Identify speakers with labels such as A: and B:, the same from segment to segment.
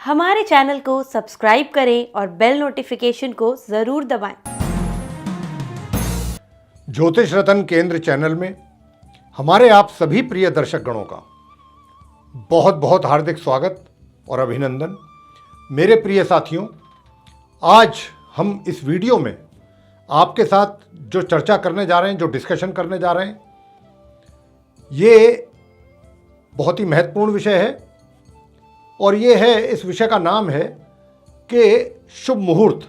A: हमारे चैनल को सब्सक्राइब करें और बेल नोटिफिकेशन को ज़रूर दबाएं।
B: ज्योतिष रतन केंद्र चैनल में हमारे आप सभी प्रिय दर्शक गणों का बहुत बहुत हार्दिक स्वागत और अभिनंदन। मेरे प्रिय साथियों, आज हम इस वीडियो में आपके साथ जो चर्चा करने जा रहे हैं, जो डिस्कशन करने जा रहे हैं, ये बहुत ही महत्वपूर्ण विषय है। और ये है, इस विषय का नाम है कि शुभ मुहूर्त,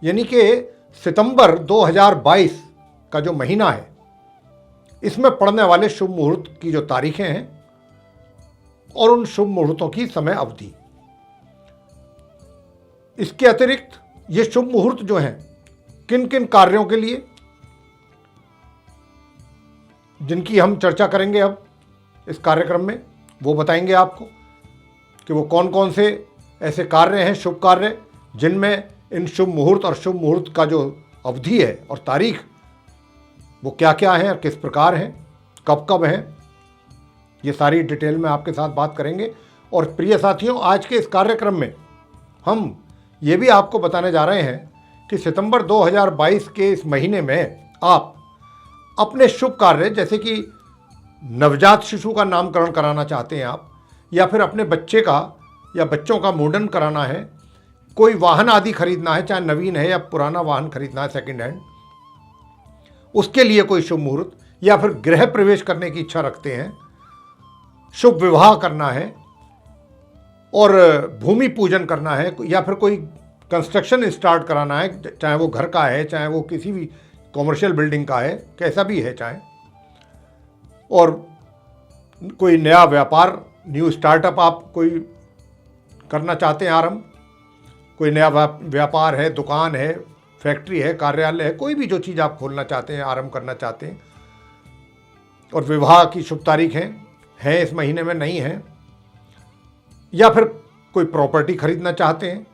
B: यानी कि सितंबर 2022 का जो महीना है, इसमें पड़ने वाले शुभ मुहूर्त की जो तारीखें हैं और उन शुभ मुहूर्तों की समय अवधि। इसके अतिरिक्त ये शुभ मुहूर्त जो हैं, किन किन कार्यों के लिए, जिनकी हम चर्चा करेंगे अब इस कार्यक्रम में, वो बताएंगे आपको कि वो कौन कौन से ऐसे कार्य हैं, शुभ कार्य, जिनमें इन शुभ मुहूर्त और शुभ मुहूर्त का जो अवधि है और तारीख, वो क्या क्या हैं और किस प्रकार हैं, कब कब हैं, ये सारी डिटेल में आपके साथ बात करेंगे। और प्रिय साथियों, आज के इस कार्यक्रम में हम ये भी आपको बताने जा रहे हैं कि सितंबर 2022 के इस महीने में आप अपने शुभ कार्य, जैसे कि नवजात शिशु का नामकरण कराना चाहते हैं आप, या फिर अपने बच्चे का या बच्चों का मुंडन कराना है, कोई वाहन आदि खरीदना है, चाहे नवीन है या पुराना वाहन खरीदना है सेकंड हैंड, उसके लिए कोई शुभ मुहूर्त, या फिर गृह प्रवेश करने की इच्छा रखते हैं, शुभ विवाह करना है और भूमि पूजन करना है, या फिर कोई कंस्ट्रक्शन स्टार्ट कराना है, चाहे वो घर का है, चाहे वो किसी भी कॉमर्शियल बिल्डिंग का है, कैसा भी है चाहे, और कोई नया व्यापार, न्यू स्टार्टअप आप कोई करना चाहते हैं आरंभ, कोई नया व्यापार है, दुकान है, फैक्ट्री है, कार्यालय है, कोई भी जो चीज़ आप खोलना चाहते हैं, आरंभ करना चाहते हैं, और विवाह की शुभ तारीख हैं इस महीने में, नहीं है, या फिर कोई प्रॉपर्टी खरीदना चाहते हैं,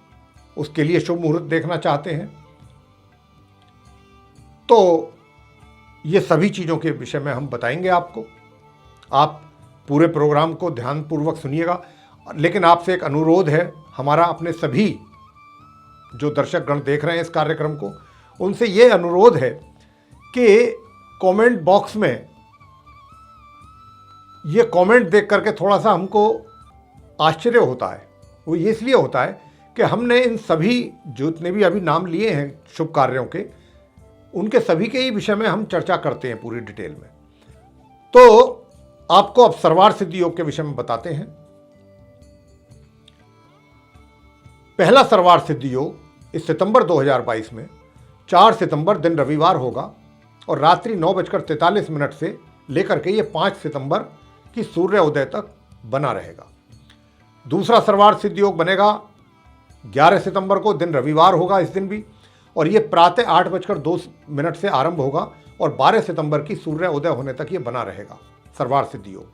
B: उसके लिए शुभ मुहूर्त देखना चाहते हैं, तो ये सभी चीज़ों के विषय में हम बताएंगे आपको। आप पूरे प्रोग्राम को ध्यानपूर्वक सुनिएगा। लेकिन आपसे एक अनुरोध है हमारा, अपने सभी जो दर्शक गण देख रहे हैं इस कार्यक्रम को, उनसे ये अनुरोध है कि कमेंट बॉक्स में ये कमेंट देख करके थोड़ा सा हमको आश्चर्य होता है। वो ये इसलिए होता है कि हमने इन सभी जितने भी अभी नाम लिए हैं शुभ कार्यों के, उनके सभी के ही विषय में हम चर्चा करते हैं पूरी डिटेल में। तो आपको अब सर्वार्थ सिद्धि योग के विषय में बताते हैं। पहला सर्वार्थ सिद्धि योग इस सितंबर 2022 में 4 सितंबर दिन रविवार होगा और रात्रि 9:43 से लेकर के ये 5 सितंबर की सूर्य उदय तक बना रहेगा। दूसरा सर्वार्थ सिद्धि योग बनेगा 11 सितंबर को, दिन रविवार होगा इस दिन भी, और ये प्रातः 8:02 से आरंभ होगा और 12 सितंबर की सूर्य उदय होने तक ये बना रहेगा सर्वार्थ सिद्धि योग।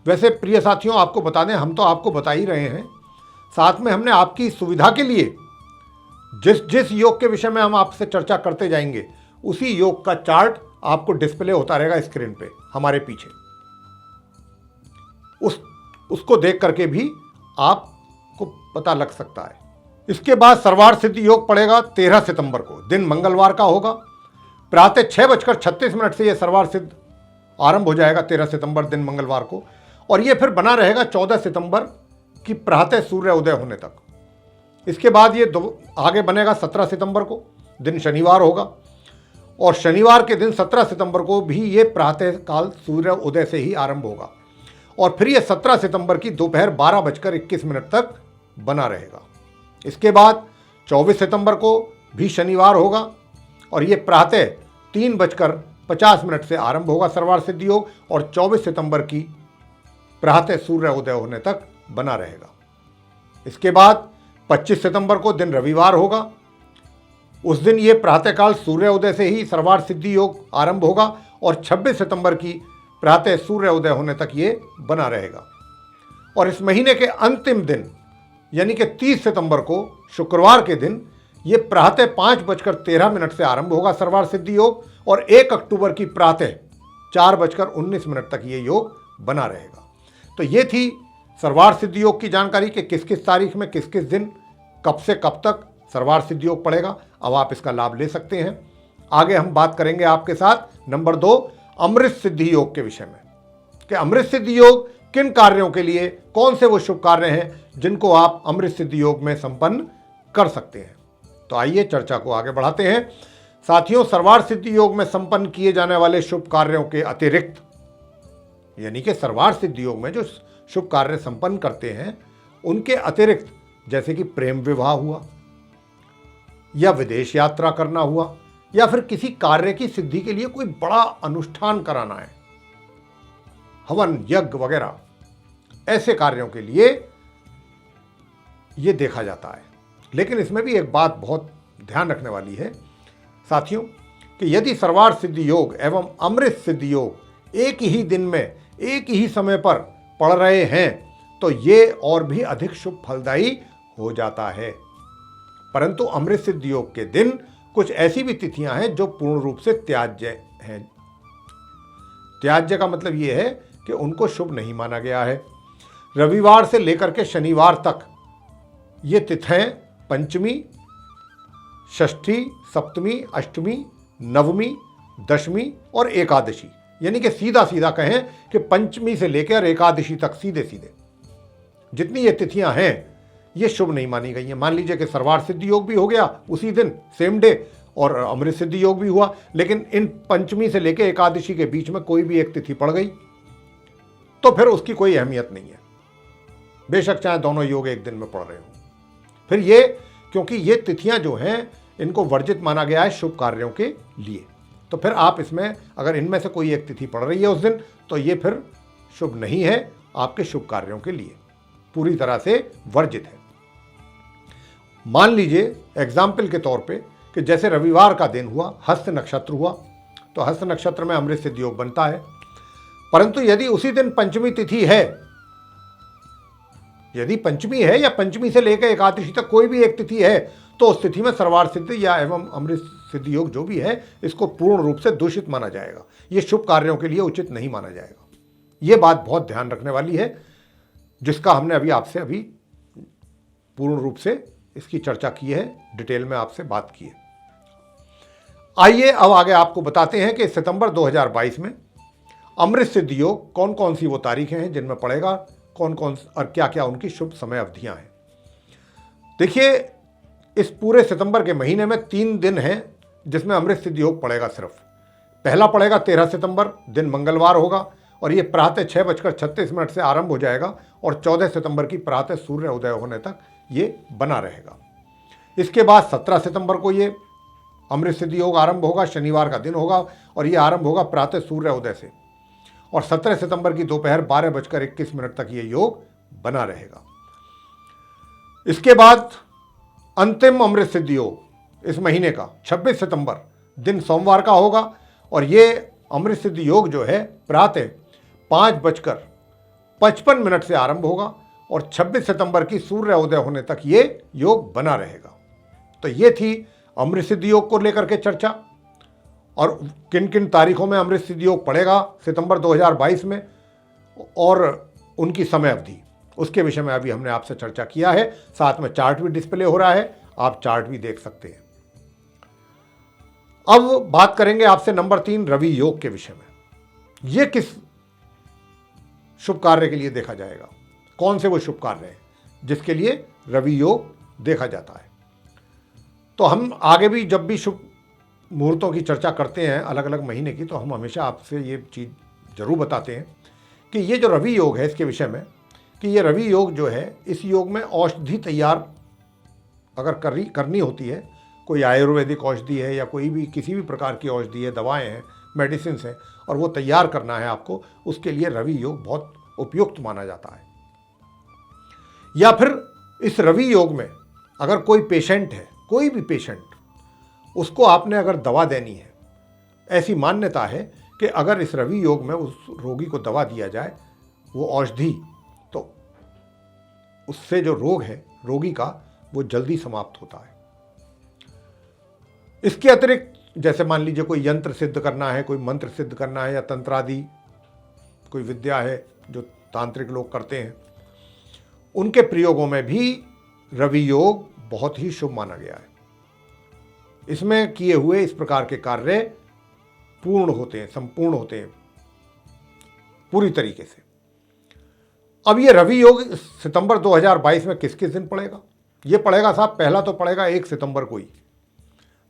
B: वैसे प्रिय साथियों, आपको बता दें, हम तो आपको बता ही रहे हैं, साथ में हमने आपकी सुविधा के लिए जिस योग के विषय में हम आपसे चर्चा करते जाएंगे, उसी योग का चार्ट आपको डिस्प्ले होता रहेगा स्क्रीन पे हमारे पीछे। उसको देख करके भी आपको पता लग सकता है। इसके बाद सर्वार्थ सिद्धि योग पड़ेगा 13 सितंबर को, दिन मंगलवार का होगा। प्रातः 6:36 से यह सर्वार्थ सिद्ध आरंभ हो जाएगा 13 सितंबर दिन मंगलवार को, और ये फिर बना रहेगा 14 सितंबर की प्रातः सूर्य उदय होने तक। इसके बाद ये आगे बनेगा 17 सितंबर को, दिन शनिवार होगा, और शनिवार के दिन 17 सितंबर को भी ये प्रातः काल सूर्य उदय से ही आरंभ होगा, और फिर ये 17 सितंबर की दोपहर 12:21 तक बना रहेगा। इसके बाद 24 सितंबर को भी शनिवार होगा और ये प्रातः 3:50 से आरंभ होगा सर्वार्थ सिद्धि योग, और 24 सितंबर की प्रातः सूर्य उदय होने तक बना रहेगा। इसके बाद 25 सितंबर को दिन रविवार होगा, उस दिन ये प्रातःकाल सूर्य उदय से ही सर्वार्थ सिद्धि योग आरंभ होगा, और 26 सितंबर की प्रातः सूर्य उदय होने तक ये बना रहेगा। और इस महीने के अंतिम दिन यानी कि 30 सितंबर को शुक्रवार के दिन ये प्रातः 5:13 से आरंभ होगा सर्वार्थ सिद्धि योग, और 1 अक्टूबर की प्रातः 4:19 तक ये योग बना रहेगा। तो ये थी सर्वार्थ सिद्धि योग की जानकारी कि किस किस तारीख में किस किस दिन कब से कब तक सर्वार्थ सिद्धि योग पड़ेगा, अब आप इसका लाभ ले सकते हैं। आगे हम बात करेंगे आपके साथ नंबर 2 अमृत सिद्धि योग के विषय में कि अमृत सिद्धि योग किन कार्यों के लिए, कौन से वो शुभ कार्य हैं जिनको आप अमृत सिद्धि योग में संपन्न कर सकते हैं। तो आइए चर्चा को आगे बढ़ाते हैं। साथियों, सर्वार्थ सिद्धि योग में संपन्न किए जाने वाले शुभ कार्यों के अतिरिक्त, यानी कि सर्वार्थ सिद्धि योग में जो शुभ कार्य संपन्न करते हैं उनके अतिरिक्त, जैसे कि प्रेम विवाह हुआ या विदेश यात्रा करना हुआ या फिर किसी कार्य की सिद्धि के लिए कोई बड़ा अनुष्ठान कराना है, हवन यज्ञ वगैरह, ऐसे कार्यों के लिए यह देखा जाता है। लेकिन इसमें भी एक बात बहुत ध्यान रखने वाली है साथियों कि यदि सर्वार्थ सिद्धि योग एवं अमृत सिद्धि योग एक ही दिन में एक ही समय पर पढ़ रहे हैं तो ये और भी अधिक शुभ फलदायी हो जाता है। परंतु अमृत सिद्धि योग के दिन कुछ ऐसी भी तिथियां हैं जो पूर्ण रूप से त्याज्य हैं। त्याज्य का मतलब यह है कि उनको शुभ नहीं माना गया है। रविवार से लेकर के शनिवार तक ये तिथियां पंचमी, षष्ठी, सप्तमी, अष्टमी, नवमी, दशमी और एकादशी, यानी कि सीधा सीधा कहें कि पंचमी से लेकर एकादशी तक सीधे सीधे जितनी ये तिथियां हैं ये शुभ नहीं मानी गई हैं। मान लीजिए कि सर्वार्थ सिद्धि योग भी हो गया उसी दिन सेम डे और अमृत सिद्धि योग भी हुआ, लेकिन इन पंचमी से लेकर एकादशी के बीच में कोई भी एक तिथि पड़ गई तो फिर उसकी कोई अहमियत नहीं है, बेशक चाहे दोनों योग एक दिन में पड़ रहे हो। फिर ये क्योंकि ये तिथियां जो हैं इनको वर्जित माना गया है शुभ कार्यों के लिए, तो फिर आप इसमें अगर इनमें से कोई एक तिथि पड़ रही है उस दिन तो ये फिर शुभ नहीं है, आपके शुभ कार्यों के लिए पूरी तरह से वर्जित है। मान लीजिए एग्जाम्पल के तौर पे कि जैसे रविवार का दिन हुआ, हस्त नक्षत्र हुआ, तो हस्त नक्षत्र में अमृत सिद्धि योग बनता है। परंतु यदि उसी दिन पंचमी तिथि है, यदि पंचमी है या पंचमी से लेकर एकादशी तक कोई भी एक तिथि है तो उस तिथि में सर्वार्थ सिद्धि या एवं अमृत सिद्धि योग जो भी है इसको पूर्ण रूप से दूषित माना जाएगा, ये शुभ कार्यों के लिए उचित नहीं माना जाएगा। ये बात बहुत ध्यान रखने वाली है जिसका हमने आपसे पूर्ण रूप से इसकी चर्चा की है, डिटेल में आपसे बात की है। आइए अब आगे आपको बताते हैं कि सितंबर 2022 में अमृत सिद्धि योग कौन कौन सी वो तारीखें हैं जिनमें पड़ेगा, कौन कौन और क्या क्या उनकी शुभ समय अवधियां हैं। देखिए, इस पूरे सितंबर के महीने में 3 दिन हैं जिसमें अमृत सिद्धि योग पड़ेगा। सिर्फ पहला पड़ेगा 13 सितंबर, दिन मंगलवार होगा और ये प्रातः 6:36 से आरंभ हो जाएगा और 14 सितंबर की प्रातः सूर्य उदय होने तक ये बना रहेगा। इसके बाद 17 सितंबर को ये अमृत सिद्धि योग आरंभ होगा, शनिवार का दिन होगा और ये आरंभ होगा प्रातः सूर्य उदय से और 17 सितंबर की दोपहर 12:21 तक ये योग बना रहेगा। इसके बाद अंतिम अमृत सिद्धि योग इस महीने का 26 सितंबर दिन सोमवार का होगा और ये अमृत सिद्धि योग जो है प्रातः 5:55 से आरंभ होगा और 26 सितंबर की सूर्य उदय होने तक ये योग बना रहेगा। तो ये थी अमृत सिद्धि योग को लेकर के चर्चा और किन किन तारीखों में अमृत सिद्धि योग पड़ेगा सितंबर 2022 में और उनकी समय अवधि, उसके विषय में अभी हमने आपसे चर्चा किया है। साथ में चार्ट भी डिस्प्ले हो रहा है, आप चार्ट भी देख सकते हैं। अब बात करेंगे आपसे नंबर 3 रवि योग के विषय में। यह किस शुभ कार्य के लिए देखा जाएगा, कौन से वो शुभ कार्य हैं जिसके लिए रवि योग देखा जाता है। तो हम आगे भी जब भी शुभ मुहूर्तों की चर्चा करते हैं अलग अलग महीने की, तो हम हमेशा आपसे ये चीज़ जरूर बताते हैं कि ये जो रवि योग है इसके विषय में कि ये रवि योग जो है, इस योग में औषधि तैयार अगर करनी होती है, कोई आयुर्वेदिक औषधि है या कोई भी किसी भी प्रकार की औषधि है, दवाएं हैं, मेडिसिन हैं और वो तैयार करना है आपको, उसके लिए रवि योग बहुत उपयुक्त माना जाता है। या फिर इस रवि योग में अगर कोई पेशेंट है, कोई भी पेशेंट, उसको आपने अगर दवा देनी है, ऐसी मान्यता है कि अगर इस रवि योग में उस रोगी को दवा दिया जाए वो औषधि, तो उससे जो रोग है रोगी का वो जल्दी समाप्त होता है। इसके अतिरिक्त जैसे मान लीजिए कोई यंत्र सिद्ध करना है, कोई मंत्र सिद्ध करना है या तंत्रादि कोई विद्या है जो तांत्रिक लोग करते हैं, उनके प्रयोगों में भी रवि योग बहुत ही शुभ माना गया है। इसमें किए हुए इस प्रकार के कार्य पूर्ण होते हैं, संपूर्ण होते हैं पूरी तरीके से। अब ये रवि योग सितंबर 2022 में किस किस दिन पड़ेगा? ये पड़ेगा साहब, पहला तो पड़ेगा 1 सितंबर को ही,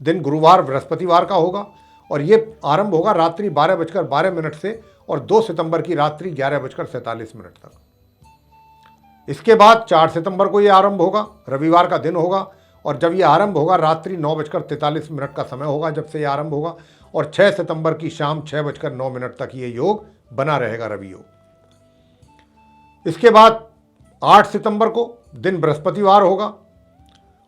B: दिन गुरुवार बृहस्पतिवार का होगा, और ये आरंभ होगा रात्रि 12:12 से और 2 सितंबर की रात्रि 11:47 तक। इसके बाद 4 सितंबर को ये आरंभ होगा, रविवार का दिन होगा, और जब ये आरंभ होगा रात्रि 9:43 का समय होगा जब से ये आरंभ होगा, और 6 सितंबर की शाम 6:09 तक ये योग बना रहेगा, रवि योग। इसके बाद 8 सितंबर को दिन बृहस्पतिवार होगा,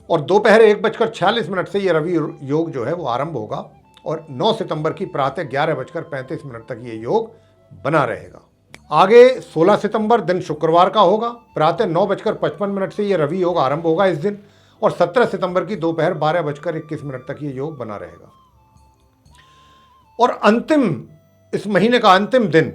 B: और दोपहर 1:46 से ये रवि योग जो है वो आरंभ होगा, और 9 सितंबर की प्रातः 11:35 तक ये योग बना रहेगा। आगे 16 सितंबर दिन शुक्रवार का होगा, प्रातः 9:55 से ये रवि योग आरंभ होगा इस दिन, और 17 सितंबर की दोपहर 12:21 तक ये योग बना रहेगा। और अंतिम, इस महीने का अंतिम दिन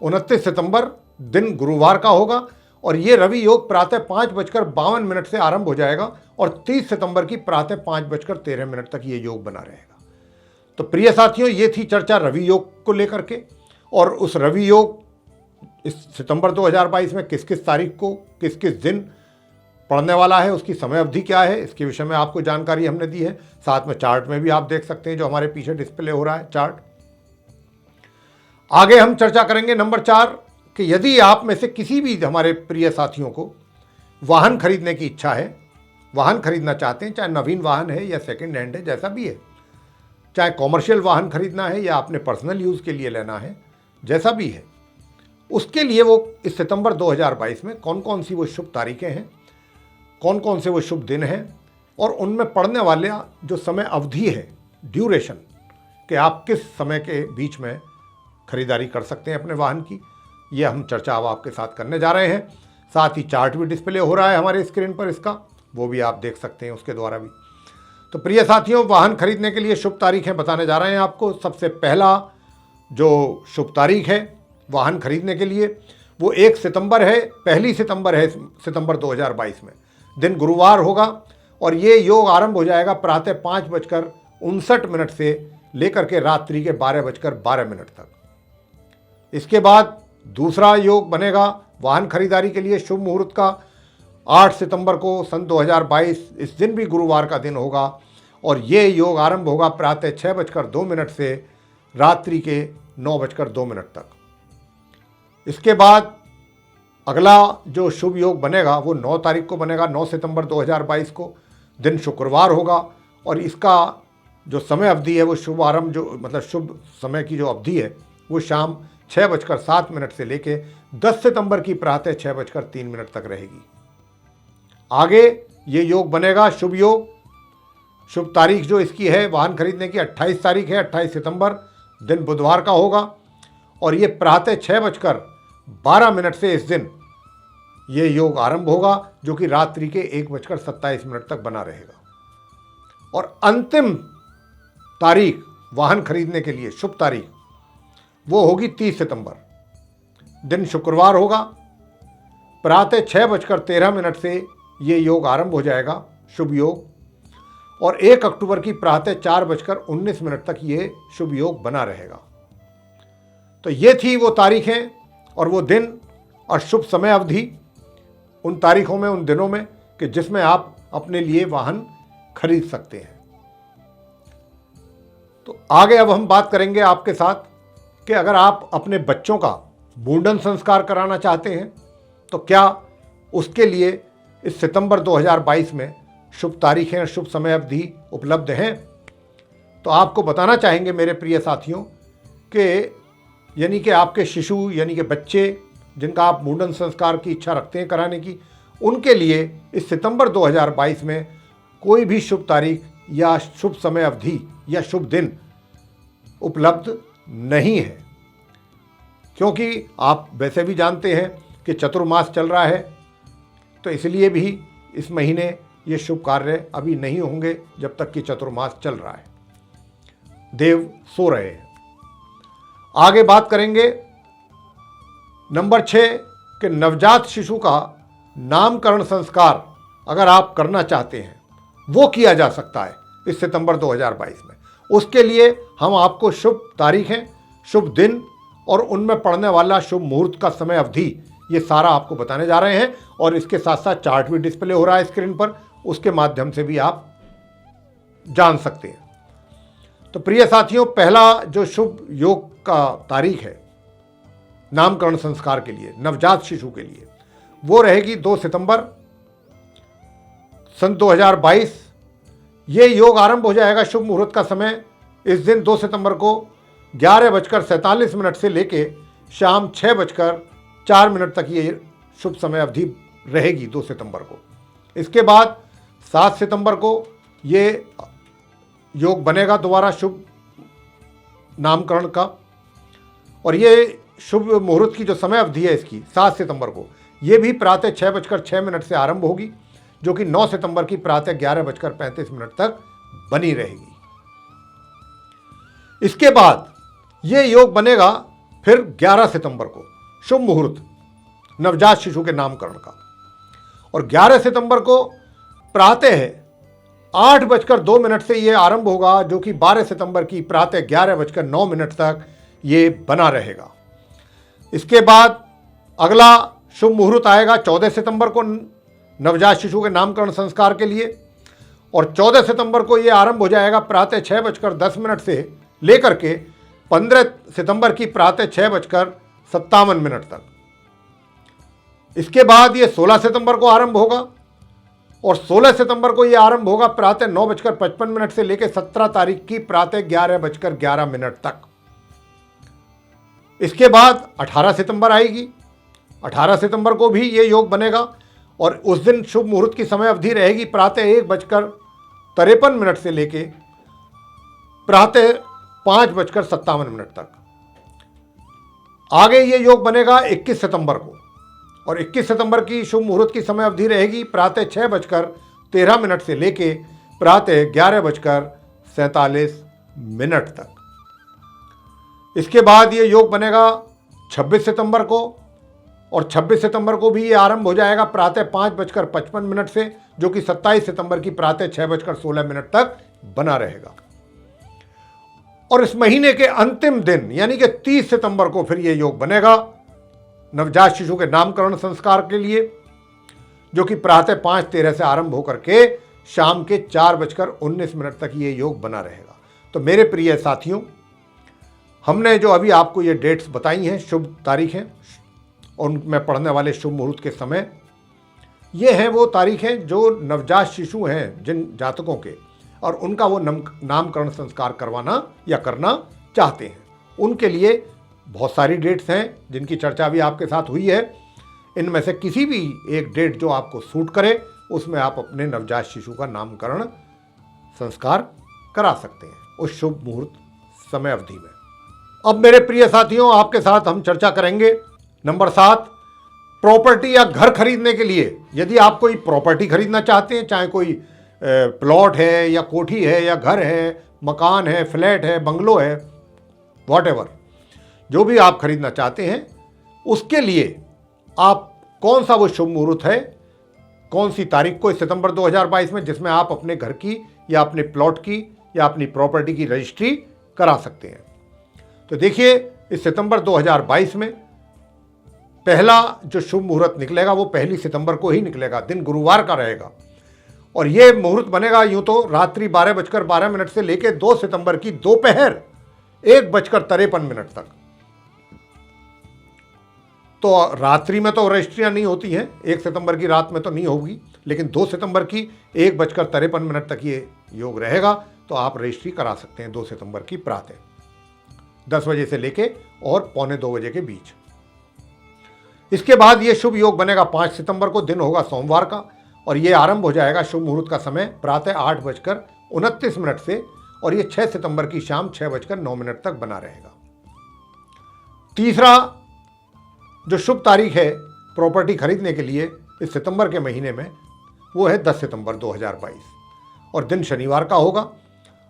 B: 29 सितंबर दिन गुरुवार का होगा, और ये रवि योग प्रातः 5:52 से आरंभ हो जाएगा, और 30 सितंबर की प्रातः 5:13 तक ये योग बना रहेगा। तो प्रिय साथियों, ये थी चर्चा रवि योग को लेकर के, और उस रवि योग इस सितंबर 2022 में किस किस तारीख को किस किस दिन पड़ने वाला है, उसकी समय अवधि क्या है, इसके विषय में आपको जानकारी हमने दी है। साथ में चार्ट में भी आप देख सकते हैं जो हमारे पीछे डिस्प्ले हो रहा है चार्ट। आगे हम चर्चा करेंगे नंबर 4 कि यदि आप में से किसी भी हमारे प्रिय साथियों को वाहन खरीदने की इच्छा है, वाहन खरीदना चाहते हैं, चाहे नवीन वाहन है या सेकंड हैंड है, जैसा भी है, चाहे कॉमर्शियल वाहन खरीदना है या आपने पर्सनल यूज़ के लिए लेना है, जैसा भी है, उसके लिए वो इस सितंबर 2022 में कौन कौन सी वो शुभ तारीखें हैं, कौन कौन से वो शुभ दिन हैं, और उनमें पड़ने वाले जो समय अवधि है, ड्यूरेशन, कि आप किस समय के बीच में खरीदारी कर सकते हैं अपने वाहन की, ये हम चर्चा अब आपके साथ करने जा रहे हैं। साथ ही चार्ट भी डिस्प्ले हो रहा है हमारे स्क्रीन पर इसका, वो भी आप देख सकते हैं उसके द्वारा भी। तो प्रिय साथियों, वाहन खरीदने के लिए शुभ तारीखें बताने जा रहे हैं आपको। सबसे पहला जो शुभ तारीख है वाहन खरीदने के लिए वो 1 सितंबर है, पहली सितंबर है सितंबर 2022 में, दिन गुरुवार होगा, और ये योग आरंभ हो जाएगा प्रातः 5:59 से लेकर के रात्रि के 12:12 तक। इसके बाद दूसरा योग बनेगा वाहन खरीदारी के लिए शुभ मुहूर्त का 8 सितंबर को सन 2022, इस दिन भी गुरुवार का दिन होगा, और ये योग आरंभ होगा प्रातः 6:02 से रात्रि के 9:02 तक। इसके बाद अगला जो शुभ योग बनेगा वो 9 तारीख को बनेगा, 9 सितंबर 2022 को, दिन शुक्रवार होगा, और इसका जो समय अवधि है वो शुभ आरंभ, जो मतलब शुभ समय की जो अवधि है वो शाम 6:07 से लेके 10 सितंबर की प्रातः 6:03 तक रहेगी। आगे ये योग बनेगा शुभ योग, शुभ तारीख जो इसकी है वाहन खरीदने की 28 तारीख है, 28 सितंबर, दिन बुधवार का होगा, और ये प्रातः 6:12 से इस दिन ये योग आरंभ होगा, जो कि रात्रि के 1:27 तक बना रहेगा। और अंतिम तारीख वाहन खरीदने के लिए शुभ तारीख वो होगी 30 सितंबर, दिन शुक्रवार होगा, प्रातः 6:13 से ये योग आरंभ हो जाएगा, शुभ योग, और 1 अक्टूबर की प्रातः 4:19 तक ये शुभ योग बना रहेगा। तो ये थी वो तारीखें और वो दिन और शुभ समय अवधि उन तारीखों में, उन दिनों में, कि जिसमें आप अपने लिए वाहन खरीद सकते हैं। तो आगे अब हम बात करेंगे आपके साथ कि अगर आप अपने बच्चों का मुंडन संस्कार कराना चाहते हैं तो क्या उसके लिए इस सितंबर 2022 में शुभ तारीखें और शुभ समय अवधि उपलब्ध हैं। तो आपको बताना चाहेंगे मेरे प्रिय साथियों कि यानी कि आपके शिशु यानी कि बच्चे जिनका आप मुंडन संस्कार की इच्छा रखते हैं कराने की, उनके लिए इस सितंबर 2022 में कोई भी शुभ तारीख या शुभ समय अवधि या शुभ दिन उपलब्ध नहीं है, क्योंकि आप वैसे भी जानते हैं कि चतुर्मास चल रहा है, तो इसलिए भी इस महीने ये शुभ कार्य अभी नहीं होंगे जब तक कि चतुर्मास चल रहा है, देव सो रहे हैं। आगे बात करेंगे नंबर 6 कि नवजात शिशु का नामकरण संस्कार अगर आप करना चाहते हैं वो किया जा सकता है इस सितंबर 2022 में। उसके लिए हम आपको शुभ तारीखें, शुभ दिन और उनमें पड़ने वाला शुभ मुहूर्त का समय अवधि ये सारा आपको बताने जा रहे हैं। और इसके साथ साथ चार्ट भी डिस्प्ले हो रहा है स्क्रीन पर, उसके माध्यम से भी आप जान सकते हैं। तो प्रिय साथियों, पहला जो शुभ योग का तारीख है नामकरण संस्कार के लिए, नवजात शिशु के लिए, वो रहेगी 2 सितंबर सन 2022। ये योग आरंभ हो जाएगा शुभ मुहूर्त का समय इस दिन 2 सितंबर को 11:47 से लेके शाम 6:04 तक ये शुभ समय अवधि रहेगी 2 सितंबर को। इसके बाद 7 सितंबर को ये योग बनेगा दोबारा शुभ नामकरण का। और ये शुभ मुहूर्त की जो समय अवधि है इसकी 7 सितंबर को, ये भी प्रातः 6:06 से आरंभ होगी, जो कि 9 सितंबर की प्रातः 11:35 तक बनी रहेगी। इसके बाद ये योग बनेगा फिर 11 सितंबर को शुभ मुहूर्त नवजात शिशु के नामकरण का। और 11 सितंबर को प्रातः 8:02 से ये आरंभ होगा, जो कि 12 सितंबर की प्रातः 11:09 तक ये बना रहेगा। इसके बाद अगला शुभ मुहूर्त आएगा 14 सितंबर को नवजात शिशु के नामकरण संस्कार के लिए। और 14 सितंबर को ये आरंभ हो जाएगा प्रातः 6:10 से लेकर के 15 सितंबर की प्रातः 6:57 तक। इसके बाद ये 16 सितंबर को आरंभ होगा और 16 सितंबर को ये आरंभ होगा प्रातः 9:55 से लेकर 17 तारीख की प्रातः 11:11 तक। इसके बाद 18 सितंबर आएगी। 18 सितंबर को भी ये योग बनेगा और उस दिन शुभ मुहूर्त की समय अवधि रहेगी प्रातः 1:53 से लेके प्रातः 5:57 तक। आगे ये योग बनेगा 21 सितंबर को और 21 सितंबर की शुभ मुहूर्त की समय अवधि रहेगी प्रातः 6:13 से लेके प्रातः 11:47 तक। इसके बाद ये योग बनेगा 26 सितंबर को और 26 सितंबर को भी ये आरंभ हो जाएगा प्रातः 5:55 से, जो कि 27 सितंबर की प्रातः 6:16 तक बना रहेगा। और इस महीने के अंतिम दिन यानी कि 30 सितंबर को फिर ये योग बनेगा नवजात शिशु के नामकरण संस्कार के लिए, जो कि प्रातः 5:13 से आरंभ होकर के शाम के 4:19 तक ये योग बना रहेगा। तो मेरे प्रिय साथियों, हमने जो अभी आपको ये डेट्स बताई हैं, शुभ तारीखें और उनमें पढ़ने वाले शुभ मुहूर्त के समय, ये हैं वो तारीखें जो नवजात शिशु हैं जिन जातकों के, और उनका वो नामकरण संस्कार करवाना या करना चाहते हैं, उनके लिए बहुत सारी डेट्स हैं जिनकी चर्चा भी आपके साथ हुई है। इनमें से किसी भी एक डेट जो आपको सूट करे उसमें आप अपने नवजात शिशु का नामकरण संस्कार करा सकते हैं उस शुभ मुहूर्त समय अवधि में। अब मेरे प्रिय साथियों, आपके साथ हम चर्चा करेंगे नंबर 7, प्रॉपर्टी या घर खरीदने के लिए। यदि आप कोई प्रॉपर्टी खरीदना चाहते हैं, चाहे कोई प्लॉट है या कोठी है या घर है, मकान है, फ्लैट है, बंगलो है, वॉटेवर, जो भी आप खरीदना चाहते हैं, उसके लिए आप कौन सा वो शुभ मुहूर्त है, कौन सी तारीख को इस सितंबर 2022 में, जिसमें आप अपने घर की या अपने प्लॉट की या अपनी प्रॉपर्टी की रजिस्ट्री करा सकते हैं। तो देखिए, इस सितंबर 2022 में पहला जो शुभ मुहूर्त निकलेगा वो 1 सितंबर को ही निकलेगा, दिन गुरुवार का रहेगा। और ये मुहूर्त बनेगा यूं तो रात्रि 12:12 से लेकर 2 सितंबर की दोपहर 1:53 तक। तो रात्रि में तो रजिस्ट्रियां नहीं होती हैं, 1 सितंबर की रात में तो नहीं होगी, लेकिन 2 सितंबर की 1:53 तक ये योग रहेगा। तो आप रजिस्ट्री करा सकते हैं 2 सितंबर की प्रातः 10 बजे से लेके और 1:45 बजे के बीच। इसके बाद ये शुभ योग बनेगा 5 सितंबर को, दिन होगा सोमवार का, और ये आरंभ हो जाएगा शुभ मुहूर्त का समय प्रातः 8:29 से, और ये 6 सितंबर की शाम 6:09 तक बना रहेगा। तीसरा जो शुभ तारीख है प्रॉपर्टी खरीदने के लिए इस सितंबर के महीने में, वो है 10 सितंबर 2022 और दिन शनिवार का होगा।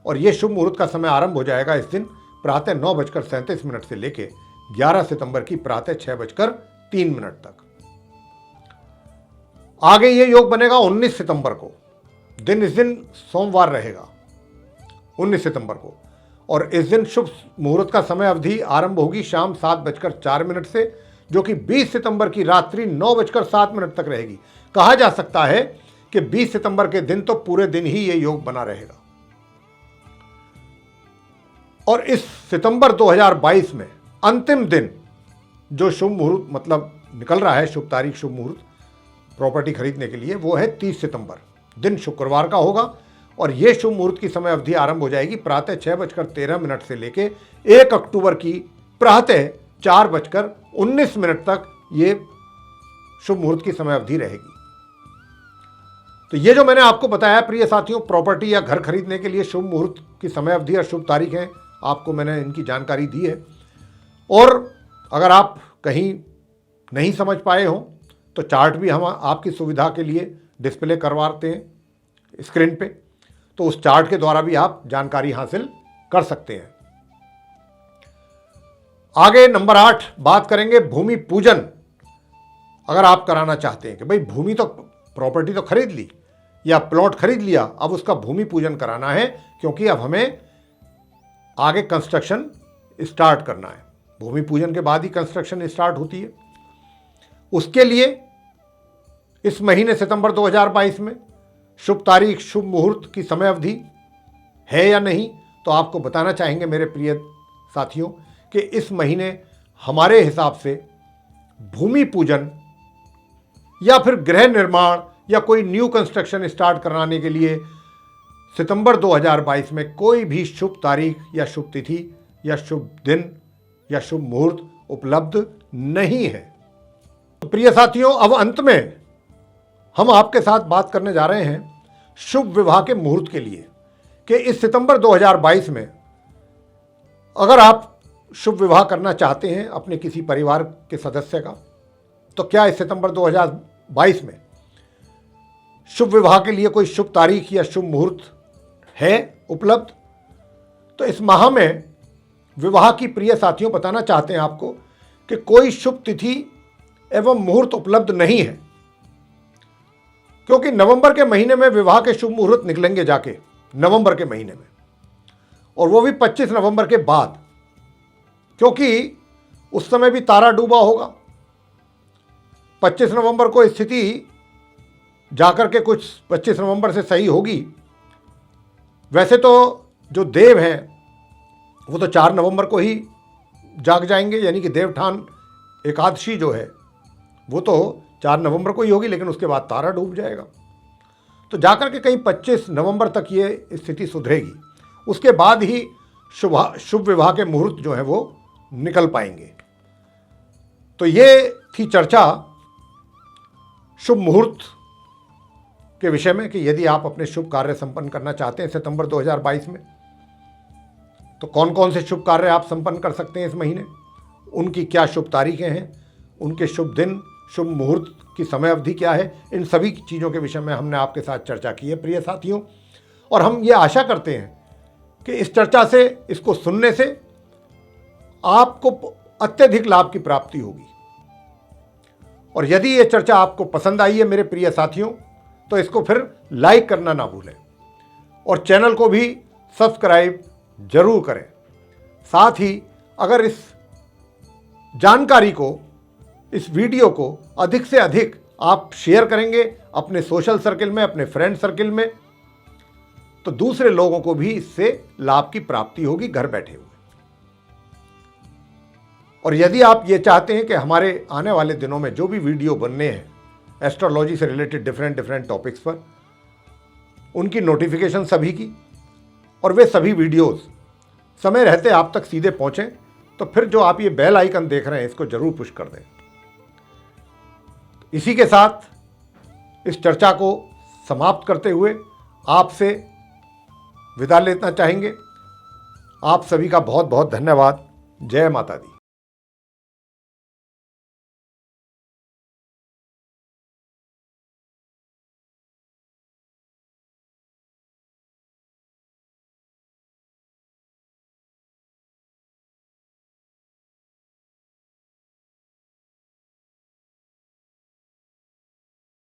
B: और ये शुभ मुहूर्त का समय आरंभ हो जाएगा इस दिन प्रातः 9:37 से लेके 11 सितंबर की प्रातः 6:03 तक। आगे ये योग बनेगा 19 सितंबर को, इस दिन सोमवार रहेगा 19 सितंबर को, और इस दिन शुभ मुहूर्त का समय अवधि आरंभ होगी शाम 7:04 से, जो कि 20 सितंबर की रात्रि 9:07 तक रहेगी। कहा जा सकता है कि 20 सितंबर के दिन तो पूरे दिन ही ये योग बना रहेगा। और इस सितंबर 2022 में अंतिम दिन जो शुभ मुहूर्त मतलब निकल रहा है, शुभ तारीख, शुभ मुहूर्त प्रॉपर्टी खरीदने के लिए, वो है 30 सितंबर, दिन शुक्रवार का होगा। और ये शुभ मुहूर्त की समय अवधि आरंभ हो जाएगी प्रातः 6:13 से लेके 1 अक्टूबर की प्रातः 4:19 तक ये शुभ मुहूर्त की समय अवधि रहेगी। तो ये जो मैंने आपको बताया प्रिय साथियों, प्रॉपर्टी या घर खरीदने के लिए शुभ मुहूर्त की समय अवधि और शुभ तारीख है, आपको मैंने इनकी जानकारी दी है। और अगर आप कहीं नहीं समझ पाए हो तो चार्ट भी हम आपकी सुविधा के लिए डिस्प्ले करवाते हैं स्क्रीन पे, तो उस चार्ट के द्वारा भी आप जानकारी हासिल कर सकते हैं। आगे नंबर 8 बात करेंगे भूमि पूजन। अगर आप कराना चाहते हैं कि भाई भूमि तो, प्रॉपर्टी तो खरीद ली या प्लॉट खरीद लिया, अब उसका भूमि पूजन कराना है, क्योंकि अब हमें आगे कंस्ट्रक्शन स्टार्ट करना है। भूमि पूजन के बाद ही कंस्ट्रक्शन स्टार्ट होती है। उसके लिए इस महीने सितंबर 2022 में शुभ तारीख, शुभ मुहूर्त की समय अवधि है या नहीं, तो आपको बताना चाहेंगे मेरे प्रिय साथियों कि इस महीने हमारे हिसाब से भूमि पूजन या फिर गृह निर्माण या कोई न्यू कंस्ट्रक्शन स्टार्ट कराने के लिए सितंबर 2022 में कोई भी शुभ तारीख या शुभ तिथि या शुभ दिन या शुभ मुहूर्त उपलब्ध नहीं है। तो प्रिय साथियों, अब अंत में हम आपके साथ बात करने जा रहे हैं शुभ विवाह के मुहूर्त के लिए कि इस सितंबर 2022 में अगर आप शुभ विवाह करना चाहते हैं अपने किसी परिवार के सदस्य का, तो क्या इस सितंबर 2022 में शुभ विवाह के लिए कोई शुभ तारीख या शुभ मुहूर्त है उपलब्ध? तो इस माह में विवाह की प्रिय साथियों बताना चाहते हैं आपको कि कोई शुभ तिथि एवं मुहूर्त उपलब्ध नहीं है, क्योंकि नवंबर के महीने में विवाह के शुभ मुहूर्त निकलेंगे जाके, नवंबर के महीने में, और वो भी 25 नवंबर के बाद, क्योंकि उस समय भी तारा डूबा होगा। 25 नवंबर को स्थिति जाकर के कुछ 25 नवंबर से सही होगी। वैसे तो जो देव हैं वो तो 4 नवंबर को ही जाग जाएंगे, यानी कि देवठान एकादशी जो है वो तो 4 नवंबर को ही होगी, लेकिन उसके बाद तारा डूब जाएगा। तो जाकर के कहीं 25 नवंबर तक ये स्थिति सुधरेगी, उसके बाद ही शुभ विवाह के मुहूर्त जो है वो निकल पाएंगे। तो ये थी चर्चा शुभ मुहूर्त के विषय में कि यदि आप अपने शुभ कार्य संपन्न करना चाहते हैं सितंबर 2022 में, तो कौन कौन से शुभ कार्य आप संपन्न कर सकते हैं इस महीने, उनकी क्या शुभ तारीखें हैं, उनके शुभ दिन, शुभ मुहूर्त की समय अवधि क्या है, इन सभी चीज़ों के विषय में हमने आपके साथ चर्चा की है प्रिय साथियों। और हम ये आशा करते हैं कि इस चर्चा से, इसको सुनने से आपको अत्यधिक लाभ की प्राप्ति होगी। और यदि ये चर्चा आपको पसंद आई है मेरे प्रिय साथियों, तो इसको फिर लाइक करना ना भूलें और चैनल को भी सब्सक्राइब जरूर करें। साथ ही अगर इस जानकारी को, इस वीडियो को अधिक से अधिक आप शेयर करेंगे अपने सोशल सर्किल में, अपने फ्रेंड सर्किल में, तो दूसरे लोगों को भी इससे लाभ की प्राप्ति होगी घर बैठे हुए। और यदि आप ये चाहते हैं कि हमारे आने वाले दिनों में जो भी वीडियो बनने हैं एस्ट्रोलॉजी से रिलेटेड डिफरेंट टॉपिक्स पर, उनकी नोटिफिकेशन सभी की, और वे सभी वीडियोस समय रहते आप तक सीधे पहुंचें, तो फिर जो आप ये बेल आइकन देख रहे हैं इसको जरूर पुश कर दें। इसी के साथ इस चर्चा को समाप्त करते हुए आपसे विदा लेना चाहेंगे। आप सभी का बहुत बहुत धन्यवाद। जय माता दी।